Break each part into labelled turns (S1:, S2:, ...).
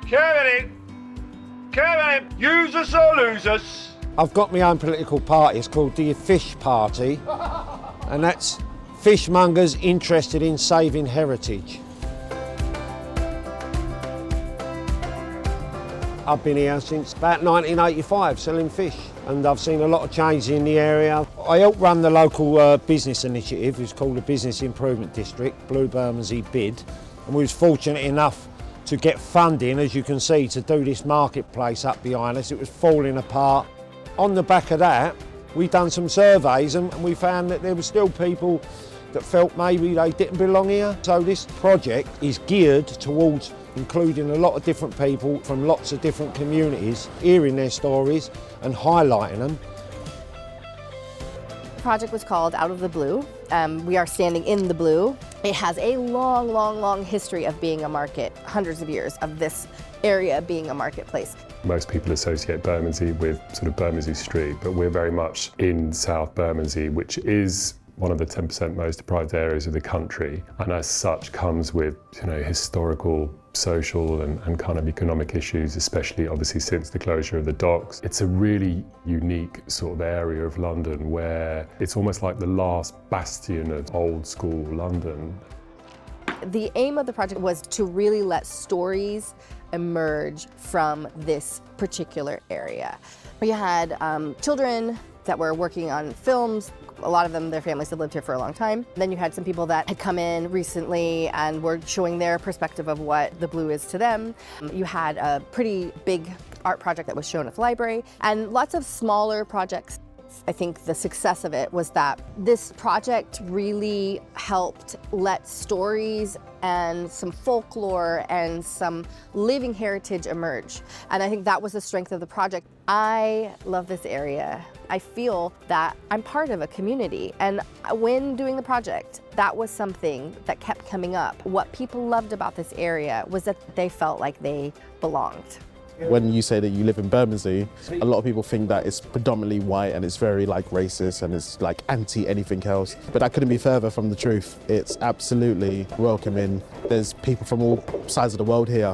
S1: Kevin, use us or lose us.
S2: I've got my own political party. It's called the Fish Party, and that's fishmongers interested in saving heritage. I've been here since about 1985 selling fish, and I've seen a lot of change in the area. I help run the local business initiative. It's called the Business Improvement District, Blue Bermondsey BID, and we was fortunate enough to get funding, as you can see, to do this marketplace up behind us. It was falling apart. On the back of that, we done some surveys and we found that there were still people that felt maybe they didn't belong here. So this project is geared towards including a lot of different people from lots of different communities, hearing their stories and highlighting them.
S3: The project was called Out of the Blue. We are standing in the blue. It has a long, long, long history of being a market, hundreds of years of this area being a marketplace.
S4: Most people associate Bermondsey with sort of Bermondsey Street, but we're very much in South Bermondsey, which is one of the 10% most deprived areas of the country, and as such comes with, you know, historical, social and kind of economic issues, especially obviously since the closure of the docks. It's a really unique sort of area of London where it's almost like the last bastion of old school London.
S3: The aim of the project was to really let stories emerge from this particular area. We had children that were working on films. A lot of them, their families had lived here for a long time. Then you had some people that had come in recently and were showing their perspective of what the blue is to them. You had a pretty big art project that was shown at the library and lots of smaller projects. I think the success of it was that this project really helped let stories and some folklore and some living heritage emerge. And I think that was the strength of the project. I love this area. I feel that I'm part of a community. And when doing the project, that was something that kept coming up. What people loved about this area was that they felt like they belonged.
S5: When you say that you live in Bermondsey, a lot of people think that it's predominantly white and it's very like racist and it's like anti anything else. But that couldn't be further from the truth. It's absolutely welcoming. There's people from all sides of the world here.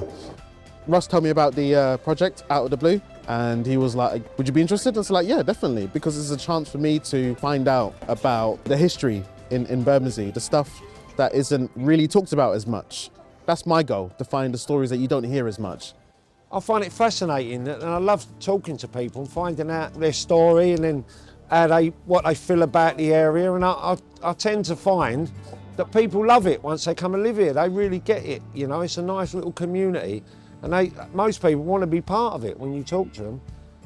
S5: Ross told me about the project Out of the Blue, and he was like, would you be interested? I was like, yeah, definitely, because it's a chance for me to find out about the history in Bermondsey, the stuff that isn't really talked about as much. That's my goal, to find the stories that you don't hear as much.
S2: I find it fascinating, and I love talking to people and finding out their story and then what they feel about the area. And I tend to find that people love it once they come and live here. They really get it, you know. It's a nice little community, and most people want to be part of it when you talk to them.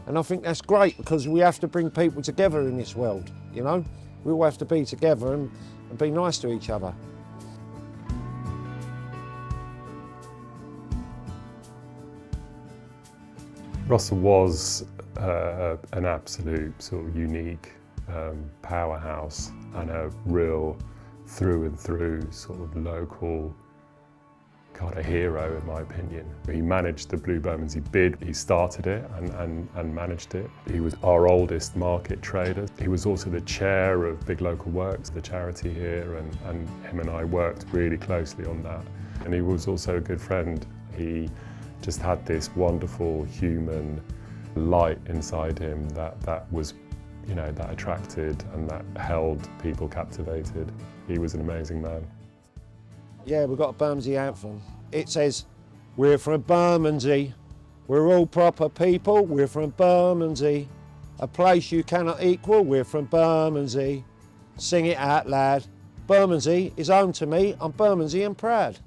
S2: And I think that's great because we have to bring people together in this world, you know. We all have to be together and be nice to each other.
S4: Russell was an absolute sort of unique powerhouse and a real through and through sort of local kind of hero, in my opinion. He managed the Blue Bermondsey BID. He started it and managed it. He was our oldest market trader. He was also the chair of Big Local Works, the charity here, and him and I worked really closely on that. And he was also a good friend. He just had this wonderful human light inside him that was, you know, that attracted and that held people captivated. He was an amazing man.
S2: Yeah, we've got a Bermondsey anthem. It says, we're from Bermondsey, we're all proper people, we're from Bermondsey, a place you cannot equal, we're from Bermondsey. Sing it out loud. Bermondsey is home to me, I'm Bermondsey and proud.